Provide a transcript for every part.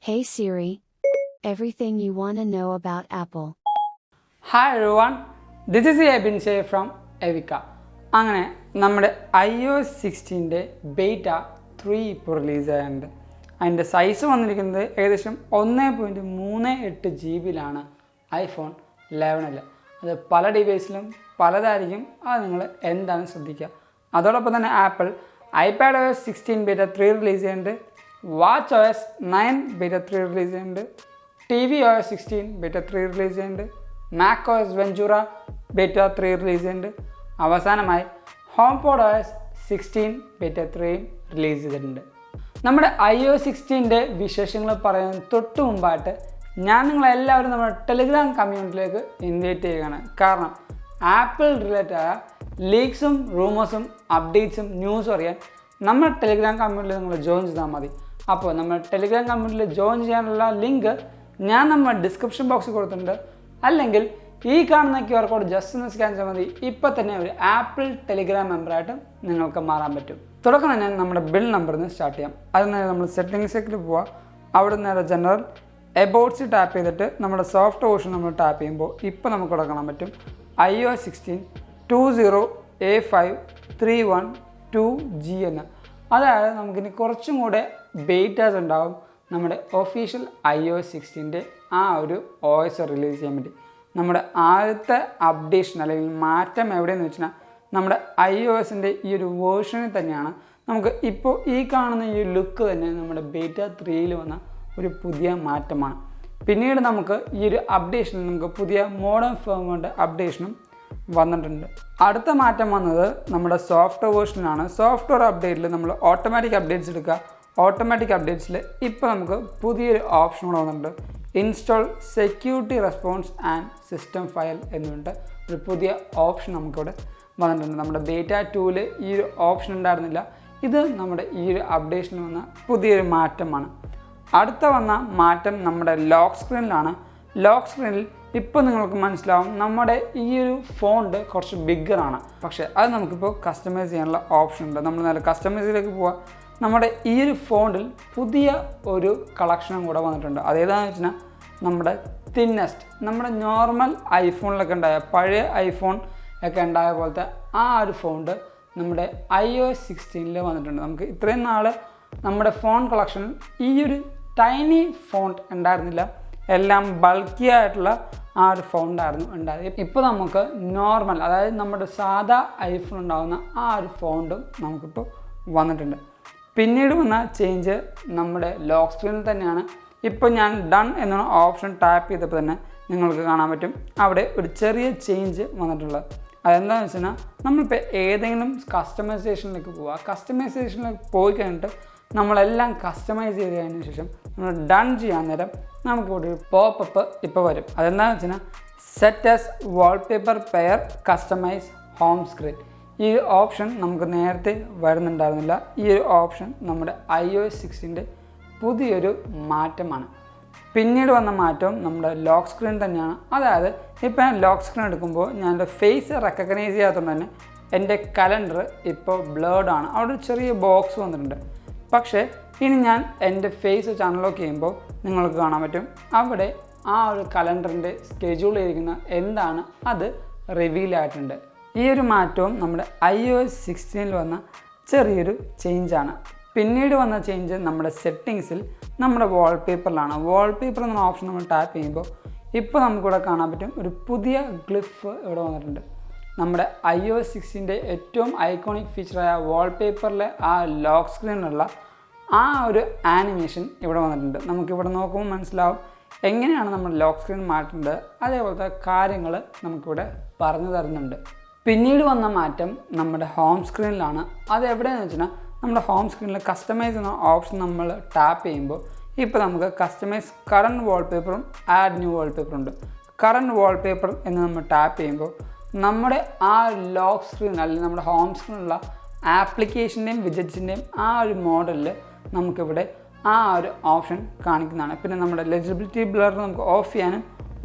Hey Siri, everything you want to know about Apple. Hi everyone, this is Abinse from Evika. അങ്ങനെ നമ്മുടെ iOS 16ൻ്റെ beta 3 ഇപ്പോൾ release ആയിട്ടുണ്ട്. അതിൻ്റെ size വന്നിരിക്കുന്നത് ഏകദേശം 1.38 GB ഐഫോൺ 11. അത് പല ഡിവൈസിലും പലതായിരിക്കും. അത് നിങ്ങൾ എന്താണ് ശ്രദ്ധിക്കുക. അതോടൊപ്പം തന്നെ ആപ്പിൾ iPadOS 16 ബീറ്റ 3 റിലീസ് ചെയ്യുന്നുണ്ട്, watchOS 9 ബീറ്റ 3 റിലീസ് ചെയ്യുന്നുണ്ട്, tvOS 16 ബീറ്റ 3 റിലീസ് ചെയ്യുന്നുണ്ട്, macOS Ventura ബീറ്റ 3 റിലീസ് ചെയ്യുന്നുണ്ട്. അവസാനമായി HomePodOS 16 ബീറ്റ 3 റിലീസ് ചെയ്തിട്ടുണ്ട്. നമ്മുടെ iOS 16ൻ്റെ വിശേഷങ്ങൾ പറയുന്നതിന് തൊട്ട് മുമ്പായിട്ട് ഞാൻ നിങ്ങളെല്ലാവരും നമ്മുടെ ടെലിഗ്രാം കമ്മ്യൂണിറ്റിയിലേക്ക് ഇൻവൈറ്റ് ചെയ്യുകയാണ്. കാരണം ആപ്പിൾ റിലേറ്റഡ് ആയ ലീക്സും റൂമേഴ്സും അപ്ഡേറ്റ്സും ന്യൂസും അറിയാൻ നമ്മുടെ ടെലിഗ്രാം കമ്മ്യൂണിറ്റിയിൽ നിങ്ങൾ ജോയിൻ ചെയ്താൽ മതി. അപ്പോൾ നമ്മുടെ ടെലിഗ്രാം കമ്മ്യൂണിറ്റിയിൽ ജോയിൻ ചെയ്യാനുള്ള ലിങ്ക് ഞാൻ നമ്മുടെ ഡിസ്ക്രിപ്ഷൻ ബോക്സിൽ കൊടുത്തിട്ടുണ്ട്. അല്ലെങ്കിൽ ഈ കാണുന്ന QR കോഡ് ജസ്റ്റ് ഒന്ന് സ്കാൻ ചെയ്താൽ മതി. ഇപ്പോൾ തന്നെ ഒരു ആപ്പിൾ ടെലിഗ്രാം മെമ്പറായിട്ട് നിങ്ങൾക്ക് മാറാൻ പറ്റും. തുടക്കം തന്നെ നമ്മുടെ ബിൽ നമ്പറിൽ നിന്ന് സ്റ്റാർട്ട് ചെയ്യാം. അത് നേരെ നമ്മൾ സെറ്റിങ്സിലേക്ക് പോവാം. അവിടെ നേരെ ജനറൽ എബൌട്ട്സ് ടാപ്പ് ചെയ്തിട്ട് നമ്മുടെ സോഫ്റ്റ് ഓപ്ഷൻ നമ്മൾ ടാപ്പ് ചെയ്യുമ്പോൾ ഇപ്പോൾ നമുക്ക് ഇവിടെ കാണാൻ പറ്റും iOS 16 20A5312G എന്ന്. അതായത് നമുക്കിനി കുറച്ചും കൂടെ ബീറ്റാസ് ഉണ്ടാവും നമ്മുടെ ഒഫീഷ്യൽ iOS 16ൻ്റെ ആ ഒരു OS റിലീസ് ചെയ്യാൻ വേണ്ടി. നമ്മുടെ ആദ്യത്തെ അപ്ഡേഷൻ അല്ലെങ്കിൽ മാറ്റം എവിടെയെന്ന് വെച്ചാൽ നമ്മുടെ iOSൻ്റെ ഈ ഒരു വേർഷനിൽ തന്നെയാണ്. നമുക്ക് ഇപ്പോൾ ഈ കാണുന്ന ഈ ലുക്ക് തന്നെ നമ്മുടെ ബീറ്റ 3യിൽ വന്ന ഒരു പുതിയ മാറ്റമാണ്. പിന്നീട് നമുക്ക് ഈ ഒരു അപ്ഡേഷനിൽ നമുക്ക് പുതിയ മോഡേൺ ഫേംവേറിൻ്റെ അപ്ഡേഷനും വന്നിട്ടുണ്ട്. അടുത്ത മാറ്റം വന്നത് നമ്മുടെ സോഫ്റ്റ്വെയർ വേർഷനാണ്. സോഫ്റ്റ്വെയർ അപ്ഡേറ്റിൽ നമ്മൾ ഓട്ടോമാറ്റിക് അപ്ഡേറ്റ്സ് എടുക്കുക. ഓട്ടോമാറ്റിക് അപ്ഡേറ്റ്സിൽ ഇപ്പോൾ നമുക്ക് പുതിയൊരു ഓപ്ഷൻ കൂടെ വന്നിട്ടുണ്ട്, install security response and system file എന്നുകൊണ്ട് ഒരു പുതിയ ഓപ്ഷൻ നമുക്കിവിടെ വന്നിട്ടുണ്ട്. നമ്മുടെ ബീറ്റ 2ൽ ഈ ഒരു ഓപ്ഷൻ ഉണ്ടായിരുന്നില്ല. ഇത് നമ്മുടെ ഈ ഒരു അപ്ഡേഷനിൽ വന്ന പുതിയൊരു മാറ്റമാണ്. അടുത്ത വന്ന മാറ്റം നമ്മുടെ ലോക്ക് സ്ക്രീനിലാണ്. ലോക്ക് സ്ക്രീനിൽ ഇപ്പോൾ നിങ്ങൾക്ക് മനസ്സിലാവും നമ്മുടെ ഈ ഒരു ഫോണ്ട് കുറച്ച് ബിഗ്ഗറാണ്. പക്ഷേ അത് നമുക്കിപ്പോൾ കസ്റ്റമൈസ് ചെയ്യാനുള്ള ഓപ്ഷൻ ഉണ്ട്. നമ്മൾ നേരെ കസ്റ്റമൈസിലേക്ക് പോവാം. നമ്മുടെ ഈ ഒരു ഫോണ്ടിൽ പുതിയ ഒരു കളക്ഷനും കൂടെ വന്നിട്ടുണ്ട്. അതേതാണെന്ന് വെച്ചാൽ നമ്മുടെ തിന്നസ്റ്റ്, നമ്മുടെ നോർമൽ ഐഫോണിലൊക്കെ ഉണ്ടായ പഴയ ഐഫോൺ ഒക്കെ ഉണ്ടായ പോലത്തെ ആ ഒരു ഫോണ്ട് നമ്മുടെ iOS 16ൽ വന്നിട്ടുണ്ട്. നമുക്ക് ഇത്രയും നാൾ നമ്മുടെ ഫോൺ കളക്ഷനിൽ ഈ ഒരു ടൈനി ഫോണ്ട് ഉണ്ടായിരുന്നില്ല, എല്ലാം ബൾക്കി ആയിട്ടുള്ള ആ ഒരു ഫോണ്ടായിരുന്നു ഉണ്ടായത്. ഇപ്പോൾ നമുക്ക് നോർമൽ, അതായത് നമ്മുടെ സാധാ ഐഫോൺ ഉണ്ടാകുന്ന ആ ഒരു ഫോണ്ടും നമുക്കിപ്പോൾ വന്നിട്ടുണ്ട്. പിന്നീട് വന്ന ചേഞ്ച് നമ്മുടെ ലോക്ക് സ്ക്രീനിൽ തന്നെയാണ്. ഇപ്പോൾ ഞാൻ ഡൺ എന്ന ഓപ്ഷൻ ടാപ്പ് ചെയ്തപ്പോൾ തന്നെ നിങ്ങൾക്ക് കാണാൻ പറ്റും അവിടെ ഒരു ചെറിയ ചേഞ്ച് വന്നിട്ടുള്ളത്. അതെന്താണെന്ന് വെച്ച് കഴിഞ്ഞാൽ നമ്മളിപ്പോൾ ഏതെങ്കിലും കസ്റ്റമൈസേഷനിലേക്ക് പോവുക. കസ്റ്റമൈസേഷനിലേക്ക് പോയി കഴിഞ്ഞിട്ട് നമ്മളെല്ലാം കസ്റ്റമൈസ് ചെയ്ത് കഴിഞ്ഞതിന് ശേഷം നമ്മൾ ഡൺ ചെയ്യാൻ നേരം നമുക്കിവിടെ ഒരു പോപ്പപ്പ് ഇപ്പോൾ വരും. അതെന്താണെന്ന് വെച്ച് കഴിഞ്ഞാൽ set as wallpaper pair customise home screen. ഈ ഓപ്ഷൻ നമുക്ക് നേരത്തെ വരുന്നുണ്ടായിരുന്നില്ല. ഈ ഒരു ഓപ്ഷൻ നമ്മുടെ iOS 16ൻ്റെ പുതിയൊരു മാറ്റമാണ്. പിന്നീട് വന്ന മാറ്റവും നമ്മുടെ ലോക്ക് സ്ക്രീൻ തന്നെയാണ്. അതായത് ഇപ്പോൾ ഞാൻ ലോക്ക് സ്ക്രീൻ എടുക്കുമ്പോൾ ഞാൻ എൻ്റെ ഫേസ് റെക്കഗ്നൈസ് ചെയ്യാത്തതുകൊണ്ട് തന്നെ എൻ്റെ കലണ്ടർ ഇപ്പോൾ ബ്ലേർഡാണ്. അവിടെ ഒരു ചെറിയ ബോക്സ് വന്നിട്ടുണ്ട്. പക്ഷേ ഇനി ഞാൻ എൻ്റെ ഫേസ് വെച്ച് അൺലോക്ക് ചെയ്യുമ്പോൾ നിങ്ങൾക്ക് കാണാൻ പറ്റും അവിടെ ആ ഒരു കലണ്ടറിൻ്റെ സ്കെഡ്യൂൾ ചെയ്തിരിക്കുന്ന എന്താണ് അത് റിവീലായിട്ടുണ്ട്. ഈ ഒരു മാറ്റവും നമ്മുടെ iOS 16ൽ വന്ന ചെറിയൊരു ചേഞ്ചാണ്. പിന്നീട് വന്ന ചേഞ്ച് നമ്മുടെ സെറ്റിങ്സിൽ നമ്മുടെ വാൾപേപ്പറിലാണ്. വാൾപേപ്പർ എന്ന ഓപ്ഷൻ നമ്മൾ ടാപ്പ് ചെയ്യുമ്പോൾ ഇപ്പോൾ നമുക്കിവിടെ കാണാൻ പറ്റും ഒരു പുതിയ ഗ്ലിഫ് ഇവിടെ വന്നിട്ടുണ്ട്. നമ്മുടെ iOS 16ൻ്റെ ഏറ്റവും ഐക്കോണിക് ഫീച്ചറായ വാൾപേപ്പറിലെ ആ ലോക്ക് സ്ക്രീനിലുള്ള ആ ഒരു ആനിമേഷൻ ഇവിടെ വന്നിട്ടുണ്ട്. നമുക്കിവിടെ നോക്കുമ്പോൾ മനസ്സിലാവും എങ്ങനെയാണ് നമ്മൾ ലോക്ക് സ്ക്രീൻ മാറ്റേണ്ടത്. അതേപോലത്തെ കാര്യങ്ങൾ നമുക്കിവിടെ പറഞ്ഞു തരുന്നുണ്ട്. പിന്നീട് വന്ന മാറ്റം നമ്മുടെ ഹോം സ്ക്രീനിലാണ്. അത് എവിടെയെന്ന് വെച്ചാൽ നമ്മുടെ ഹോം സ്ക്രീനിൽ കസ്റ്റമൈസ് എന്ന ഓപ്ഷൻ നമ്മൾ ടാപ്പ് ചെയ്യുമ്പോൾ ഇപ്പോൾ നമുക്ക് കസ്റ്റമൈസ് കറണ്ട് വാൾപേപ്പറും ആഡ് ന്യൂ വാൾപേപ്പറും ഉണ്ട്. കറണ്ട് വാൾപേപ്പർ എന്ന് നമ്മൾ ടാപ്പ് ചെയ്യുമ്പോൾ നമ്മുടെ ആ ലോക്ക് സ്ക്രീൻ അല്ലെങ്കിൽ നമ്മുടെ ഹോം സ്ക്രീനിലുള്ള ആപ്ലിക്കേഷൻ്റെയും വിജറ്റ്സിൻ്റെയും ആ ഒരു മോഡലിൽ നമുക്കിവിടെ ആ ഒരു ഓപ്ഷൻ കാണിക്കുന്നതാണ്. പിന്നെ നമ്മുടെ ലെജിബിലിറ്റി ബ്ലർ നമുക്ക് ഓഫ് ചെയ്യാനും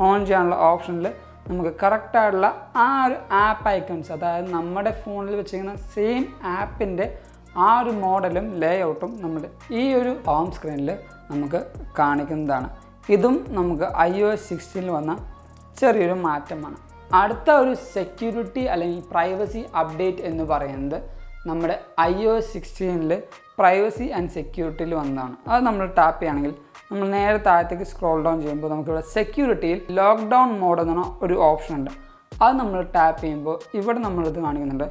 ഓൺ ചെയ്യാനുള്ള ഓപ്ഷനിൽ നമുക്ക് കറക്റ്റായിട്ടുള്ള ആ ഒരു ആപ്പ് ഐക്കൺസ്, അതായത് നമ്മുടെ ഫോണിൽ വെച്ചിരിക്കുന്ന സെയിം ആപ്പിൻ്റെ ആ ഒരു മോഡലും ലേഔട്ടും നമ്മുടെ ഈ ഒരു ഹോം സ്ക്രീനിൽ നമുക്ക് കാണിക്കുന്നതാണ്. ഇതും നമുക്ക് iOS 16 വന്ന ചെറിയൊരു മാറ്റമാണ്. അടുത്ത ഒരു സെക്യൂരിറ്റി അല്ലെങ്കിൽ പ്രൈവസി അപ്ഡേറ്റ് എന്ന് പറയുന്നത് നമ്മുടെ iOS 16 പ്രൈവസി ആൻഡ് സെക്യൂരിറ്റിയിൽ വന്നതാണ്. അത് നമ്മൾ ടാപ്പ് ചെയ്യുകയാണെങ്കിൽ നമ്മൾ നേരെ താഴത്തേക്ക് സ്ക്രോൾ ഡൗൺ ചെയ്യുമ്പോൾ നമുക്കിവിടെ സെക്യൂരിറ്റിയിൽ ലോക്ക്ഡൗൺ മോഡ് എന്ന ഒരു ഓപ്ഷൻ ഉണ്ട്. അത് നമ്മൾ ടാപ്പ് ചെയ്യുമ്പോൾ ഇവിടെ നമ്മളിത് കാണിക്കുന്നുണ്ട്.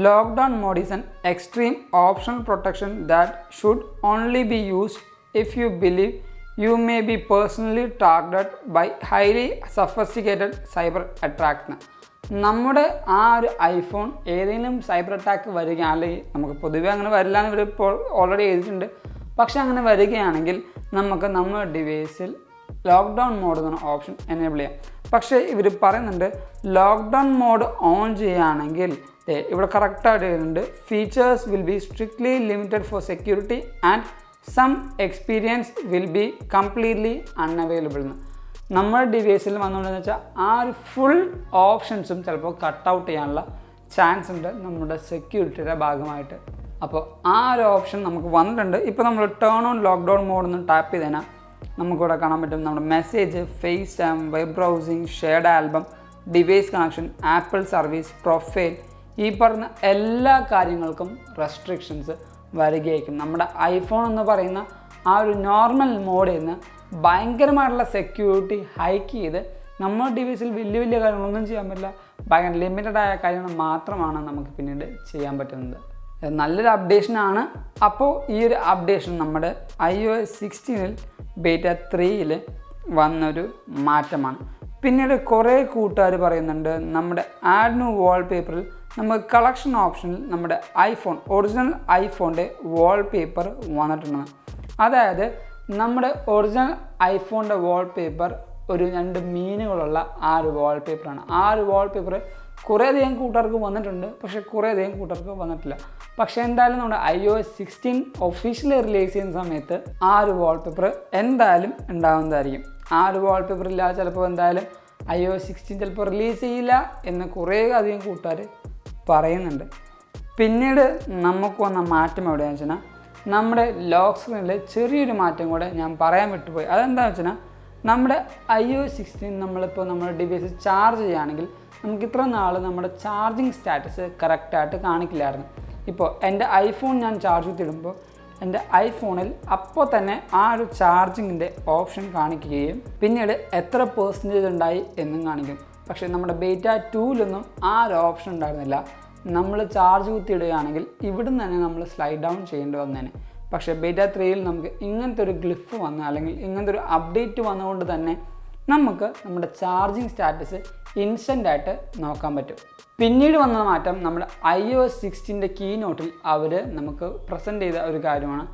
Lockdown mode is an extreme optional protection that should only be used if you believe you may be personally targeted by highly sophisticated cyber attack. നമ്മുടെ ആ ഒരു ഐഫോൺ ഏതെങ്കിലും സൈബർ അറ്റാക്ക് വരികയാണെങ്കിൽ, നമുക്ക് പൊതുവേ അങ്ങനെ വരില്ല എന്ന് ഇവർ ഇപ്പോൾ ഓൾറെഡി എഴുതിയിട്ടുണ്ട്, പക്ഷേ അങ്ങനെ വരികയാണെങ്കിൽ നമുക്ക് നമ്മുടെ ഡിവൈസിൽ ലോക്ക്ഡൗൺ മോഡ് എന്ന ഓപ്ഷൻ എനേബിൾ ചെയ്യാം. പക്ഷേ ഇവർ പറയുന്നുണ്ട് ലോക്ക്ഡൗൺ മോഡ് ഓൺ ചെയ്യുകയാണെങ്കിൽ ഇവിടെ കറക്റ്റായിട്ട് വരുന്നുണ്ട്, features will be strictly limited for security and some experience will be completely unavailable എന്ന്. നമ്മുടെ ഡിവൈസിൽ വന്നുകൊണ്ടെന്ന് വെച്ചാൽ ആ ഒരു ഫുൾ ഓപ്ഷൻസും ചിലപ്പോൾ കട്ട് ഔട്ട് ചെയ്യാനുള്ള ചാൻസ് ഉണ്ട് നമ്മുടെ സെക്യൂരിറ്റിയുടെ ഭാഗമായിട്ട്. അപ്പോൾ ആ ഒരു ഓപ്ഷൻ നമുക്ക് വന്നിട്ടുണ്ട്. ഇപ്പോൾ നമ്മൾ ടേൺ ഓൺ ലോക്ക്ഡൗൺ മോഡ് ഒന്ന് ടാപ്പ് ചെയ്തതിനാൽ നമുക്കിവിടെ കാണാൻ പറ്റും നമ്മുടെ message, FaceTime, web browsing, shared album, device connection, Apple service, profile, ഈ പറഞ്ഞ എല്ലാ കാര്യങ്ങൾക്കും റെസ്ട്രിക്ഷൻസ് വരികയായിരിക്കും. നമ്മുടെ ഐഫോൺ എന്ന് പറയുന്ന ആ ഒരു നോർമൽ മോഡിൽ നിന്ന് ഭയങ്കരമായിട്ടുള്ള സെക്യൂരിറ്റി ഹൈക്ക് ചെയ്ത് നമ്മുടെ ഡിവൈസിൽ വലിയ വലിയ കാര്യങ്ങളൊന്നും ചെയ്യാൻ പറ്റില്ല, ഭയങ്കര ലിമിറ്റഡ് ആയ കാര്യങ്ങൾ മാത്രമാണ് നമുക്ക് പിന്നീട് ചെയ്യാൻ പറ്റുന്നത്. നല്ലൊരു അപ്ഡേഷനാണ്. അപ്പോൾ ഈ ഒരു അപ്ഡേഷൻ നമ്മുടെ iOS 16 ബീറ്റ 3 വന്നൊരു മാറ്റമാണ്. പിന്നീട് കുറേ കൂട്ടുകാർ പറയുന്നുണ്ട് നമ്മുടെ ആഡ് ന്യൂ വാൾപേപ്പറിൽ നമുക്ക് കളക്ഷൻ ഓപ്ഷനിൽ നമ്മുടെ ഒറിജിനൽ ഐഫോണിൻ്റെ വാൾപേപ്പർ വന്നിട്ടുണ്ടെന്ന്. അതായത് നമ്മുടെ ഒറിജിനൽ ഐഫോണിൻ്റെ വാൾപേപ്പർ ഒരു 2 മീനുകളുള്ള ആ ഒരു വാൾപേപ്പറാണ്. ആ ഒരു വാൾപേപ്പർ കുറേയധികം കൂട്ടുകാർക്ക് വന്നിട്ടുണ്ട്, പക്ഷേ കുറേയധികം കൂട്ടുകാർക്ക് വന്നിട്ടില്ല. പക്ഷേ എന്തായാലും നമ്മുടെ iOS 16 ഒഫീഷ്യലി റിലീസ് ചെയ്യുന്ന സമയത്ത് ആ ഒരു വാൾപേപ്പർ എന്തായാലും ഉണ്ടാകുന്നതായിരിക്കും. ആ ഒരു വാൾപേപ്പർ ഇല്ലാതെ ചിലപ്പോൾ എന്തായാലും iOS 16 ചിലപ്പോൾ റിലീസ് ചെയ്യില്ല എന്ന് കുറേ അധികം കൂട്ടുകാർ പറയുന്നുണ്ട്. പിന്നീട് നമുക്ക് വന്ന മാറ്റം എവിടെയാണെന്ന് വെച്ചാൽ നമ്മുടെ ലോക്ക് സ്ക്രീനിൽ ചെറിയൊരു മാറ്റം കൂടെ ഞാൻ പറയാൻ വിട്ടുപോയി. അതെന്താണെന്ന് വെച്ചാൽ നമ്മുടെ iOS 16 നമ്മളിപ്പോൾ നമ്മുടെ ഡിവൈസ് ചാർജ് ചെയ്യുകയാണെങ്കിൽ നമുക്ക് ഇത്ര നാൾ നമ്മുടെ ചാർജിങ് സ്റ്റാറ്റസ് കറക്റ്റായിട്ട് കാണിക്കില്ലായിരുന്നു. ഇപ്പോൾ എൻ്റെ ഐഫോൺ ഞാൻ ചാർജ് കുത്തിയിടുമ്പോൾ എൻ്റെ ഐഫോണിൽ അപ്പോൾ തന്നെ ആ ഒരു ചാർജിങ്ങിൻ്റെ ഓപ്ഷൻ കാണിക്കുകയും പിന്നീട് എത്ര പെർസെൻറ്റേജ് ഉണ്ടായി എന്നും കാണിക്കും. പക്ഷേ നമ്മുടെ ബീറ്റ 2 ആ ഒരു ഓപ്ഷൻ ഉണ്ടായിരുന്നില്ല. നമ്മൾ ചാർജ് കുത്തിയിടുകയാണെങ്കിൽ ഇവിടുന്ന് തന്നെ നമ്മൾ സ്ലൈഡ് ഡൗൺ ചെയ്യേണ്ടി വന്നേനെ. പക്ഷേ ബീറ്റ 3 നമുക്ക് ഇങ്ങനത്തെ ഒരു ഗ്ലിഫ് വന്ന് അല്ലെങ്കിൽ ഇങ്ങനത്തെ ഒരു അപ്ഡേറ്റ് വന്നുകൊണ്ട് തന്നെ നമുക്ക് നമ്മുടെ ചാർജിങ് സ്റ്റാറ്റസ് ഇൻസ്റ്റൻ്റായിട്ട് നോക്കാൻ പറ്റും. പിന്നീട് വന്ന മാറ്റം നമ്മുടെ iOS 16 കീ നോട്ടിൽ അവർ നമുക്ക് പ്രസൻറ്റ് ചെയ്ത ഒരു കാര്യമാണ്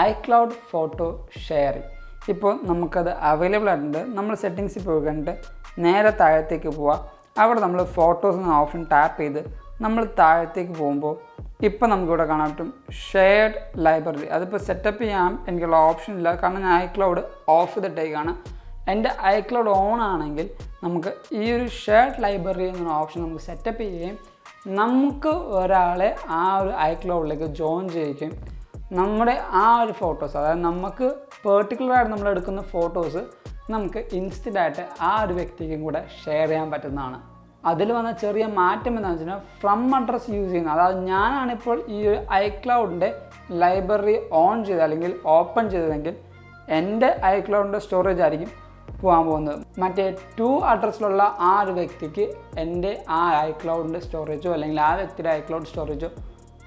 iCloud ഫോട്ടോ ഷെയറിങ്. ഇപ്പോൾ നമുക്കത് അവൈലബിൾ ആയിട്ടുണ്ട്. നമ്മൾ സെറ്റിങ്സിൽ പോയി കണ്ടിട്ട് നേരെ താഴത്തേക്ക് പോവുക. അവിടെ നമ്മൾ ഫോട്ടോസ് എന്ന ഓപ്ഷൻ ടാപ്പ് ചെയ്ത് നമ്മൾ താഴത്തേക്ക് പോകുമ്പോൾ ഇപ്പോൾ നമുക്കിവിടെ കാണാൻ പറ്റും ഷെയർഡ് ലൈബ്രറി. അതിപ്പോൾ സെറ്റപ്പ് ചെയ്യാൻ എനിക്കുള്ള ഓപ്ഷൻ ഇല്ല, കാരണം ഞാൻ iCloud ഓഫ് ചെയ്തിട്ടേക്കാണ്. എൻ്റെ iCloud ഓൺ ആണെങ്കിൽ നമുക്ക് ഈ ഒരു ഷെയർഡ് ലൈബ്രറി എന്ന ഓപ്ഷൻ നമുക്ക് സെറ്റപ്പ് ചെയ്യുകയും നമുക്ക് ഒരാളെ ആ ഒരു iCloudലേക്ക് ജോയിൻ ചെയ്യുകയും നമ്മുടെ ആ ഒരു ഫോട്ടോസ്, അതായത് നമുക്ക് പെർട്ടിക്കുലറായിട്ട് നമ്മൾ എടുക്കുന്ന ഫോട്ടോസ് നമുക്ക് ഇൻസ്റ്റൻ്റായിട്ട് ആ ഒരു വ്യക്തിക്കും കൂടെ ഷെയർ ചെയ്യാൻ പറ്റുന്നതാണ്. അതിൽ വന്ന ചെറിയ മാറ്റം എന്താണെന്ന് വെച്ചാൽ ഫ്രം അഡ്രസ്സ് യൂസ് ചെയ്യുന്നത്, അതായത് ഞാനാണിപ്പോൾ ഈ ഒരു iCloudൻ്റെ ലൈബ്രറി ഓൺ ചെയ്ത് അല്ലെങ്കിൽ ഓപ്പൺ ചെയ്തതെങ്കിൽ എൻ്റെ iCloudൻ്റെ സ്റ്റോറേജ് ആയിരിക്കും പോകാൻ പോകുന്നത്. മറ്റേ 2 അഡ്രസ്സിലുള്ള ആ ഒരു വ്യക്തിക്ക് എൻ്റെ ആ iCloudൻ്റെ സ്റ്റോറേജോ അല്ലെങ്കിൽ ആ വ്യക്തിയുടെ iCloud സ്റ്റോറേജോ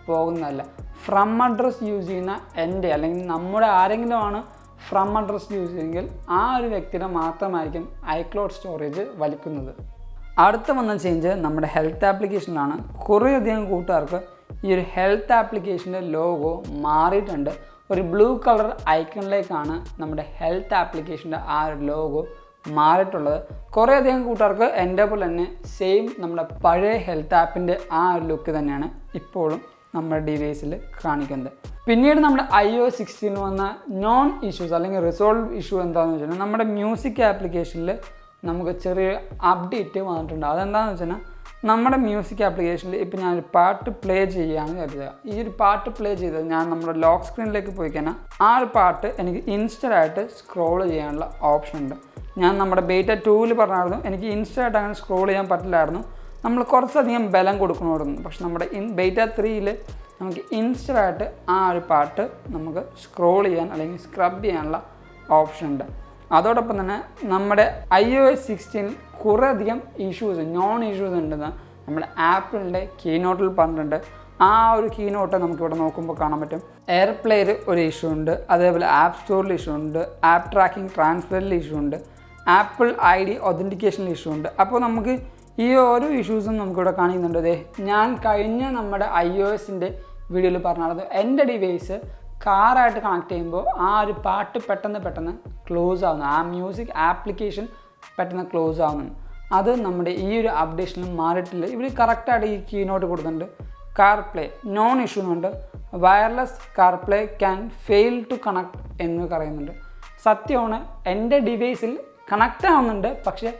പോകുന്നതല്ല. ഫ്രം അഡ്രസ്സ് യൂസ് ചെയ്യുന്ന എൻ്റെ അല്ലെങ്കിൽ നമ്മുടെ ആരെങ്കിലും ആണ് ഫ്രം അഡ്രസ്സ് യൂസ് ചെയ്യുമെങ്കിൽ ആ ഒരു വ്യക്തിയുടെ മാത്രമായിരിക്കും iCloud സ്റ്റോറേജ് വലിക്കുന്നത്. അടുത്ത വന്ന ചേഞ്ച് നമ്മുടെ ഹെൽത്ത് ആപ്ലിക്കേഷനിലാണ്. കുറേയധികം കൂട്ടുകാർക്ക് ഈ ഒരു ഹെൽത്ത് ആപ്ലിക്കേഷൻ്റെ ലോഗോ മാറിയിട്ടുണ്ട്. ഒരു ബ്ലൂ കളർ ഐക്കണിലേക്കാണ് നമ്മുടെ ഹെൽത്ത് ആപ്ലിക്കേഷൻ്റെ ആ ഒരു ലോഗോ മാറിയിട്ടുള്ളത്. കുറേയധികം കൂട്ടുകാർക്ക് എൻ്റെ പോലെ തന്നെ സെയിം നമ്മുടെ പഴയ ഹെൽത്ത് ആപ്പിൻ്റെ ആ ഒരു ലുക്ക് തന്നെയാണ് ഇപ്പോഴും നമ്മുടെ ഡിവൈസിൽ കാണിക്കുന്നത്. പിന്നീട് നമ്മുടെ iOS 16 വന്ന നോൺ ഇഷ്യൂസ് അല്ലെങ്കിൽ റിസോൾവ് ഇഷ്യൂ എന്താണെന്ന് വെച്ചാൽ നമ്മുടെ മ്യൂസിക് ആപ്ലിക്കേഷനിൽ നമുക്ക് ചെറിയ അപ്ഡേറ്റ് വന്നിട്ടുണ്ട്. അതെന്താണെന്ന് വെച്ചാൽ നമ്മുടെ മ്യൂസിക് ആപ്ലിക്കേഷനിൽ ഇപ്പോൾ ഞാനൊരു പാട്ട് പ്ലേ ചെയ്യുകയാണെന്ന് കരുതുക. ഈ ഒരു പാട്ട് പ്ലേ ചെയ്തത് ഞാൻ നമ്മുടെ ലോക്ക് സ്ക്രീനിലേക്ക് പോയി കഴിഞ്ഞാൽ ആ ഒരു പാട്ട് എനിക്ക് ഇൻസ്റ്റൻ്റായിട്ട് സ്ക്രോൾ ചെയ്യാനുള്ള ഓപ്ഷൻ ഉണ്ട്. ഞാൻ നമ്മുടെ ബീറ്റ 2-ൽ പറഞ്ഞായിരുന്നു എനിക്ക് ഇൻസ്റ്റൻ്റായിട്ട് അങ്ങനെ സ്ക്രോൾ ചെയ്യാൻ പറ്റില്ലായിരുന്നു, നമ്മൾ കുറച്ചധികം ബലം കൊടുക്കണമായിരുന്നു. പക്ഷെ നമ്മുടെ ബീറ്റ 3-ൽ നമുക്ക് ഇൻസ്റ്റൻ്റായിട്ട് ആ ഒരു പാട്ട് നമുക്ക് സ്ക്രോൾ ചെയ്യാൻ അല്ലെങ്കിൽ സ്ക്രബ് ചെയ്യാനുള്ള ഓപ്ഷൻ ഉണ്ട്. അതോടൊപ്പം തന്നെ നമ്മുടെ iOS 16 കുറേയധികം നോൺ ഇഷ്യൂസ് ഉണ്ടെന്ന് നമ്മുടെ ആപ്പിളിൻ്റെ കീനോട്ടിൽ പറഞ്ഞിട്ടുണ്ട്. ആ ഒരു കീനോട്ട് നമുക്കിവിടെ നോക്കുമ്പോൾ കാണാൻ പറ്റും. എയർപ്ലേയിൽ ഒരു ഇഷ്യൂ ഉണ്ട്, അതേപോലെ ആപ്പ് സ്റ്റോറിൽ ഇഷ്യൂ ഉണ്ട്, ആപ്പ് ട്രാക്കിംഗ് ട്രാൻസ്ഫറിൽ ഇഷ്യൂ ഉണ്ട്, ആപ്പിൾ ID ഒതൻറ്റിക്കേഷനിൽ ഇഷ്യൂ ഉണ്ട്. അപ്പോൾ നമുക്ക് ഈ ഓരോ ഇഷ്യൂസും നമുക്കിവിടെ കാണിക്കുന്നുണ്ട്. അതെ, ഞാൻ കഴിഞ്ഞ നമ്മുടെ iOSൻ്റെ വീഡിയോയിൽ പറഞ്ഞായിരുന്നു എൻ്റെ ഡിവൈസ് കാറായിട്ട് കണക്ട് ചെയ്യുമ്പോൾ ആ ഒരു പാട്ട് പെട്ടെന്ന് ക്ലോസ് ആവുന്നു, ആ മ്യൂസിക് ആപ്ലിക്കേഷൻ പെട്ടെന്ന് ക്ലോസ് ആവുന്നു. അത് നമ്മുടെ ഈ ഒരു അപ്ഡേഷനിൽ മാറിയിട്ടില്ല. ഇവർ കറക്റ്റായിട്ട് ഈ കീനോട്ട് കൊടുക്കുന്നുണ്ട്. കാർ പ്ലേ നോൺ ഇഷ്യൂ എന്നുണ്ട്, wireless CarPlay can fail to connect എന്ന് പറയുന്നുണ്ട്. സത്യമാണ്, എൻ്റെ ഡിവൈസിൽ കണക്റ്റ് ആവുന്നുണ്ട്, പക്ഷേ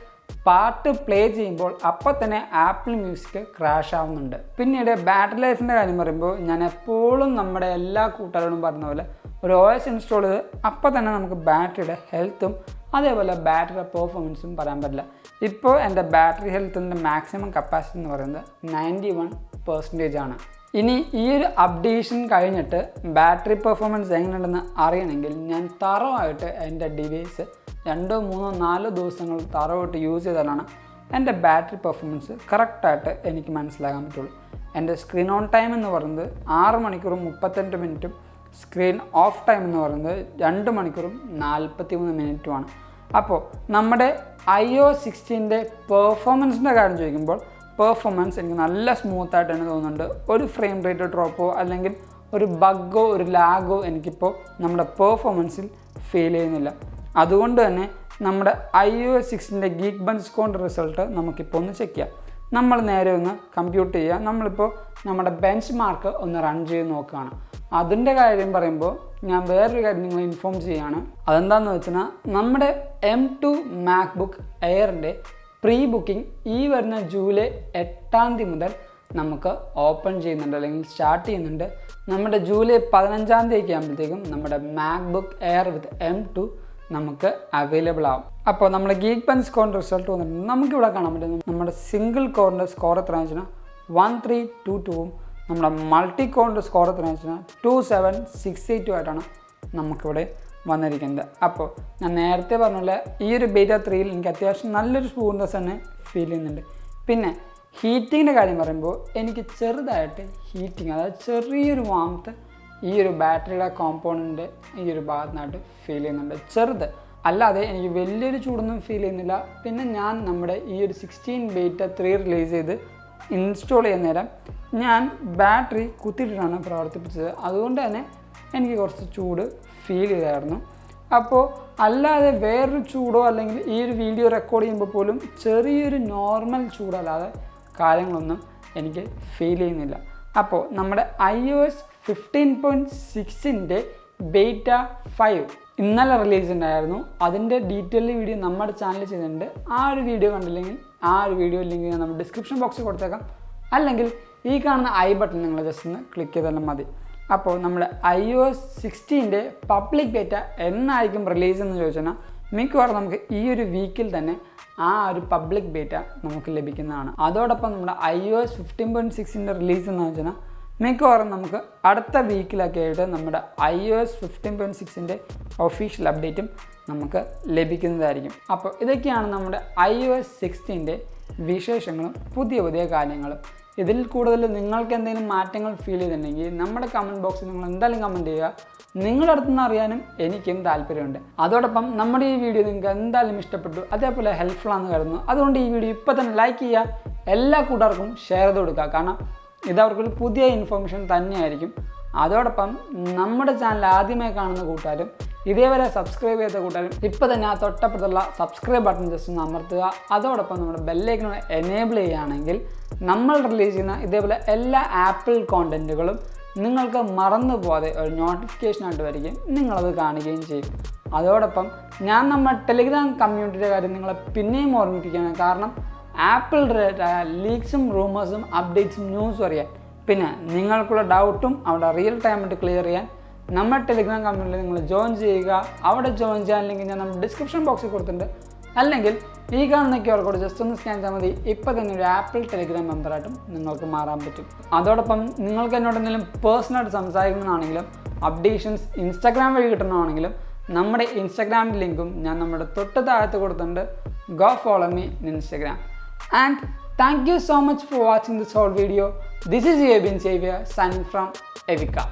പാട്ട് പ്ലേ ചെയ്യുമ്പോൾ അപ്പം തന്നെ ആപ്പിൾ മ്യൂസിക് ക്രാഷ് ആവുന്നുണ്ട്. പിന്നീട് ബാറ്ററി ലൈഫിൻ്റെ കാര്യം പറയുമ്പോൾ ഞാൻ എപ്പോഴും നമ്മുടെ എല്ലാ കൂട്ടുകാരോടും പറഞ്ഞ പോലെ ഒരു OS ഇൻസ്റ്റാൾ ചെയ്ത് അപ്പം തന്നെ നമുക്ക് ബാറ്ററിയുടെ ഹെൽത്തും അതേപോലെ ബാറ്ററിയുടെ പെർഫോമൻസും പറയാൻ പറ്റില്ല. ഇപ്പോൾ എൻ്റെ ബാറ്ററി ഹെൽത്തിൻ്റെ മാക്സിമം കപ്പാസിറ്റി എന്ന് പറയുന്നത് 91% ആണ്. ഇനി ഈ ഒരു അപ്ഡേഷൻ കഴിഞ്ഞിട്ട് ബാറ്ററി പെർഫോമൻസ് എങ്ങനെയുണ്ടെന്ന് അറിയണമെങ്കിൽ ഞാൻ തറവായിട്ട് എൻ്റെ ഡിവൈസ് 2, 3, 4 ദിവസങ്ങൾ തറവായിട്ട് യൂസ് ചെയ്താലാണ് എൻ്റെ ബാറ്ററി പെർഫോമൻസ് കറക്റ്റായിട്ട് എനിക്ക് മനസ്സിലാക്കാൻ പറ്റുള്ളൂ. എൻ്റെ സ്ക്രീൻ ഓൺ ടൈം എന്ന് പറയുന്നത് 6 മണിക്കൂറും 32 മിനിറ്റും സ്ക്രീൻ ഓഫ് ടൈം എന്ന് പറയുന്നത് 2 മണിക്കൂറും 43 മിനിറ്റുമാണ്. അപ്പോൾ നമ്മുടെ iOS 16ൻ്റെ പെർഫോമൻസിൻ്റെ കാര്യം ചോദിക്കുമ്പോൾ പെർഫോമൻസ് എനിക്ക് നല്ല സ്മൂത്തായിട്ട് തന്നെ തോന്നുന്നുണ്ട്. ഒരു ഫ്രെയിം റേറ്റ് ഡ്രോപ്പോ അല്ലെങ്കിൽ ഒരു ബഗ്ഗോ ഒരു ലാഗോ എനിക്കിപ്പോൾ നമ്മുടെ പെർഫോമൻസിൽ ഫീൽ ചെയ്യുന്നില്ല. അതുകൊണ്ട് തന്നെ നമ്മുടെ iOS 16ൻ്റെ ഗീക്ക് ബെഞ്ച് സ്കോറിൻ്റെ റിസൾട്ട് നമുക്കിപ്പോൾ ഒന്ന് ചെക്ക് ചെയ്യാം. നമ്മൾ നേരെ ഒന്ന് കമ്പ്യൂട്ട് ചെയ്യുക. നമ്മളിപ്പോൾ നമ്മുടെ ബെഞ്ച് മാർക്ക് ഒന്ന് റൺ ചെയ്ത് നോക്കുകയാണ്. അതിൻ്റെ കാര്യം പറയുമ്പോൾ ഞാൻ വേറൊരു കാര്യം നിങ്ങളെ ഇൻഫോം ചെയ്യുകയാണ്. അതെന്താണെന്ന് വെച്ചാൽ നമ്മുടെ M2 MacBook Airൻ്റെ പ്രീ ബുക്കിംഗ് ഈ വരുന്ന ജൂലൈ 8 മുതൽ നമുക്ക് ഓപ്പൺ ചെയ്യുന്നുണ്ട് അല്ലെങ്കിൽ സ്റ്റാർട്ട് ചെയ്യുന്നുണ്ട്. നമ്മുടെ ജൂലൈ 15 ആകുമ്പോഴത്തേക്കും നമ്മുടെ MacBook Air വിത്ത് M2 നമുക്ക് അവൈലബിൾ ആവും. അപ്പോൾ നമ്മുടെ ഗീക്ക് ബെഞ്ച് സ്കോറിൻ്റെ റിസൾട്ട് വന്നിട്ടുണ്ട്. നമുക്കിവിടെ കാണാൻ പറ്റും നമ്മുടെ സിംഗിൾ കോറിൻ്റെ സ്കോർ എത്രയാണെന്ന് വെച്ചാൽ 1322ഉം നമ്മുടെ മൾട്ടി കോറിൻ്റെ സ്കോർ എത്രയാണെന്ന് വെച്ചാൽ 2768 ആയിട്ടാണ് നമുക്കിവിടെ വന്നിരിക്കുന്നത്. അപ്പോൾ ഞാൻ നേരത്തെ പറഞ്ഞ പോലെ ഈ ഒരു ബീറ്റ 3-ൽ എനിക്ക് അത്യാവശ്യം നല്ലൊരു സ്മൂത്ത്നെസ് തന്നെ ഫീൽ ചെയ്യുന്നുണ്ട്. പിന്നെ ഹീറ്റിങ്ങിൻ്റെ കാര്യം പറയുമ്പോൾ എനിക്ക് ചെറുതായിട്ട് ഹീറ്റിങ്, അതായത് ചെറിയൊരു വാംത്ത് ഈ ഒരു ബാറ്ററിയുടെ കോമ്പോണൻ്റ് ഈ ഒരു ഭാഗത്തുനിന്നായിട്ട് ഫീൽ ചെയ്യുന്നുണ്ട്, ചെറുത് അല്ലാതെ എനിക്ക് വലിയൊരു ചൂടൊന്നും ഫീൽ ചെയ്യുന്നില്ല. പിന്നെ ഞാൻ നമ്മുടെ ഈ ഒരു 16 ബീറ്റ 3 റിലീസ് ചെയ്ത് ഇൻസ്റ്റാൾ ചെയ്യുന്ന നേരം ഞാൻ ബാറ്ററി കുത്തിയിട്ടാണ് പ്രവർത്തിപ്പിച്ചത്. അതുകൊണ്ട് തന്നെ എനിക്ക് കുറച്ച് ചൂട് ഫീൽ ചെയ്തായിരുന്നു. അപ്പോൾ അല്ലാതെ വേറൊരു ചൂടോ അല്ലെങ്കിൽ ഈ ഒരു വീഡിയോ റെക്കോർഡ് ചെയ്യുമ്പോൾ പോലും ചെറിയൊരു നോർമൽ ചൂടല്ലാതെ കാര്യങ്ങളൊന്നും എനിക്ക് ഫീൽ ചെയ്യുന്നില്ല. അപ്പോൾ നമ്മുടെ iOS 15.6ൻ്റെ ബീറ്റ 5 ഇന്നലെ റിലീസ് ഉണ്ടായിരുന്നു. അതിൻ്റെ ഡീറ്റെയിൽ വീഡിയോ നമ്മുടെ ചാനലിൽ ചെയ്തിട്ടുണ്ട്. ആ ഒരു വീഡിയോ കണ്ടില്ലെങ്കിൽ ആ ഒരു വീഡിയോ ലിങ്ക് ഞാൻ നമ്മുടെ ഡിസ്ക്രിപ്ഷൻ ബോക്സിൽ കൊടുത്തേക്കാം, അല്ലെങ്കിൽ ഈ കാണുന്ന ഐ ബട്ടൺ നിങ്ങൾ ജസ്റ്റ് ഒന്ന് ക്ലിക്ക് ചെയ്താലും മതി. അപ്പോൾ നമ്മുടെ iOS 16ൻ്റെ പബ്ലിക് ബീറ്റ എന്നായിരിക്കും റിലീസ് എന്ന് ചോദിച്ചാൽ മിക്കവാറും നമുക്ക് ഈ ഒരു വീക്കിൽ തന്നെ ആ ഒരു പബ്ലിക് ബീറ്റ നമുക്ക് ലഭിക്കുന്നതാണ്. അതോടൊപ്പം നമ്മുടെ iOS 15.6ൻ്റെ റിലീസ് എന്ന് വെച്ചാൽ മിക്കവാറും നമുക്ക് അടുത്ത വീക്കിലൊക്കെ ആയിട്ട് നമ്മുടെ iOS 15.6ൻ്റെ ഒഫീഷ്യൽ അപ്ഡേറ്റും നമുക്ക് ലഭിക്കുന്നതായിരിക്കും. അപ്പോൾ ഇതൊക്കെയാണ് നമ്മുടെ iOS 16ൻ്റെ വിശേഷങ്ങളും പുതിയ കാര്യങ്ങളും. ഇതിൽ കൂടുതൽ നിങ്ങൾക്ക് എന്തെങ്കിലും മാറ്റങ്ങൾ ഫീൽ ചെയ്തിട്ടുണ്ടെങ്കിൽ നമ്മുടെ കമൻറ്റ് ബോക്സിൽ നിങ്ങൾ എന്തായാലും കമൻറ്റ് ചെയ്യുക. നിങ്ങളുടെ അടുത്തുനിന്ന് അറിയാനും എനിക്കും താല്പര്യമുണ്ട്. അതോടൊപ്പം നമ്മുടെ ഈ വീഡിയോ നിങ്ങൾക്ക് എന്തായാലും ഇഷ്ടപ്പെട്ടു, അതേപോലെ ഹെൽപ്ഫുൾ ആണെന്ന് കരുതുന്നു. അതുകൊണ്ട് ഈ വീഡിയോ ഇപ്പോൾ തന്നെ ലൈക്ക് ചെയ്യുക, എല്ലാ കൂട്ടുകാർക്കും ഷെയർ ചെയ്ത് കൊടുക്കുക. കാരണം ഇതവർക്കൊരു പുതിയ ഇൻഫർമേഷൻ തന്നെയായിരിക്കും. അതോടൊപ്പം നമ്മുടെ ചാനൽ ആദ്യമായി കാണുന്ന കൂട്ടുകാരും ഇതേവരെ സബ്സ്ക്രൈബ് ചെയ്ത കൂട്ടുകാരും ഇപ്പോൾ തന്നെ ആ തൊട്ടപ്പുറത്തുള്ള സബ്സ്ക്രൈബ് ബട്ടൺ ജസ്റ്റ് ഒന്ന് അമർത്തുക. അതോടൊപ്പം നമ്മുടെ ബെല്ലൈക്കൺ എനേബിൾ ചെയ്യുകയാണെങ്കിൽ നമ്മൾ റിലീസ് ചെയ്യുന്ന ഇതേപോലെ എല്ലാ ആപ്പിൾ കോണ്ടൻറ്റുകളും നിങ്ങൾക്ക് മറന്നു പോകാതെ ഒരു നോട്ടിഫിക്കേഷനായിട്ട് വരികയും നിങ്ങളത് കാണുകയും ചെയ്യും. അതോടൊപ്പം ഞാൻ നമ്മുടെ ടെലിഗ്രാം കമ്മ്യൂണിറ്റിയുടെ കാര്യം നിങ്ങളെ പിന്നെയും ഓർമ്മിപ്പിക്കുകയാണ്. കാരണം ആപ്പിൾ റിലേറ്റഡായ ലീക്സും റൂമേഴ്സും അപ്ഡേറ്റ്സും ന്യൂസും അറിയാൻ, പിന്നെ നിങ്ങൾക്കുള്ള ഡൗട്ടും അവിടെ റിയൽ ടൈമായിട്ട് ക്ലിയർ ചെയ്യാൻ നമ്മുടെ ടെലിഗ്രാം കമ്മ്യൂണിറ്റിയിൽ നിങ്ങൾ ജോയിൻ ചെയ്യുക. അവിടെ ജോയിൻ ചെയ്യാൻ ലിങ്ക് ഞാൻ നമ്മുടെ ഡിസ്ക്രിപ്ഷൻ ബോക്സിൽ കൊടുത്തിട്ടുണ്ട്. അല്ലെങ്കിൽ ഈ കാണുന്ന QR കോഡ് ജസ്റ്റ് ഒന്ന് സ്കാൻ ചെയ്താൽ മതി. ഇപ്പോൾ തന്നെ ഒരു ആപ്പിൾ ടെലിഗ്രാം മെമ്പറായിട്ടും നിങ്ങൾക്ക് മാറാൻ പറ്റും. അതോടൊപ്പം നിങ്ങൾക്ക് എന്നോട് എന്തെങ്കിലും പേഴ്സണലായിട്ട് സംസാരിക്കണമെന്നാണെങ്കിലും അപ്ഡേഷൻസ് ഇൻസ്റ്റാഗ്രാം വഴി കിട്ടണമെന്നാണെങ്കിലും നമ്മുടെ ഇൻസ്റ്റാഗ്രാമിൻ്റെ ലിങ്കും ഞാൻ നമ്മുടെ തൊട്ട് താഴത്ത് കൊടുത്തിട്ടുണ്ട്. Go follow me in Instagram. And thank you so much for watching this whole video. This is Xavier signing from Evika.